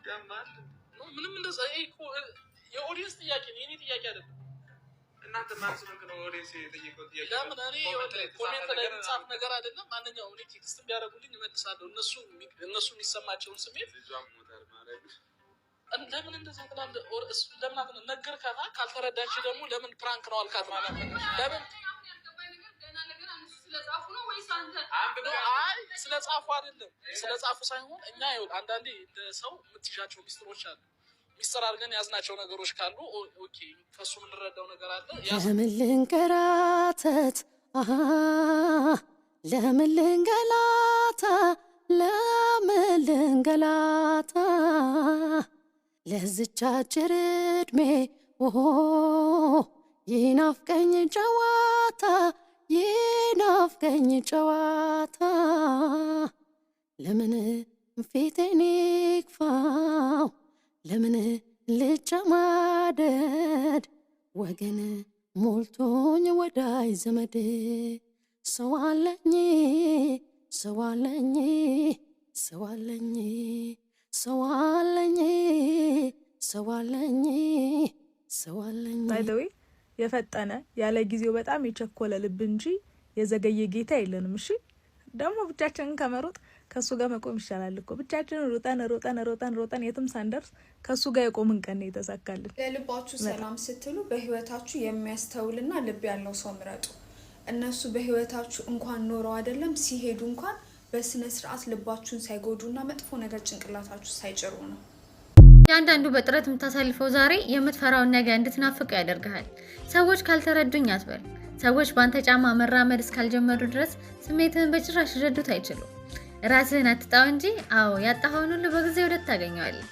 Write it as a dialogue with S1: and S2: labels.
S1: ያማል
S2: ነው ምንም እንደዛ እኮ የኦዲየንስ ጥያቄ ነው የኔ ጥያቄ አይደለም
S1: እናንተ ማለት ነው ኦዲየንስ የጠየቀው ጥያቄ
S2: ለምን እኔ ኮሜንት ላይ ጻፍ ነገር አይደለም ማንኛውም እኔ ቴክስት ቢያደርጉልኝ እመልሳለሁ እነሱ የሚሰማቸውን ስሜት ለምን እንደዛ ትላለህ ለምን አትነ ነገርካታ ካልተረዳች ደግሞ ለምን ፕራንክ ነው አልካት ማለት ለምን አይ ስለጻፉ አይደለም ስለጻፉ ሳይሆን እኛ ይኸውልህ አንዳንዴ እንደ ሰው የምትይዣቸው ሚስጥሮች አሉ ሚስጥር አድርገን ያዝናቸው ነገሮች ካሉ ኦኬ ከሱ የምንረዳው ነገር አለ
S3: ለምን ልንከራተት ለምን ልንገላታ ለዚች አጭር ዕድሜ ይናፍቀኝ ጨዋታ ለምን ፊቴን ይክፋው ለምን ልጨማደድ ወገን ሞልቶኝ ወዳይ ዘመድ ሰው አለኝ
S4: ባይደዊ የፈጠነ ያለ ጊዜው በጣም የቸኮለ ልብ እንጂ የዘገየ ጌታ የለንም እሺ ደግሞ ብቻችንን ከመሮጥ ከሱ ጋር መቆም ይሻላል እኮ ብቻችንን ሮጠን የትም ሳንደርስ ከሱ ጋር የቆምን ቀን የተሳካልን
S5: ለልባችሁ ሰላም ስትሉ በህይወታችሁ የሚያስተውልና ልብ ያለው ሰው ምረጡ እነሱ በህይወታችሁ እንኳን ኖረው አይደለም ሲሄዱ እንኳን በስነ ስርዓት ልባችሁን ሳይጎዱና መጥፎ ነገር ጭንቅላታችሁ ሳይጭሩ ነው
S6: ያንዳንዱ በጥረት የምታሳልፈው ዛሬ የምትፈራውን ነገር እንድትናፍቅ ያደርጋል ሰዎች ካልተረዱኝ አትበል ሰዎች ባንተ ጫማ መራመድ እስካልጀመሩ ድረስ ስሜትህን በጭራሽ ሊረዱት አይችሉም ራስህን አትጣው እንጂ አዎ ያጣኸውን ሁሉ በጊዜው ታገኘዋለህ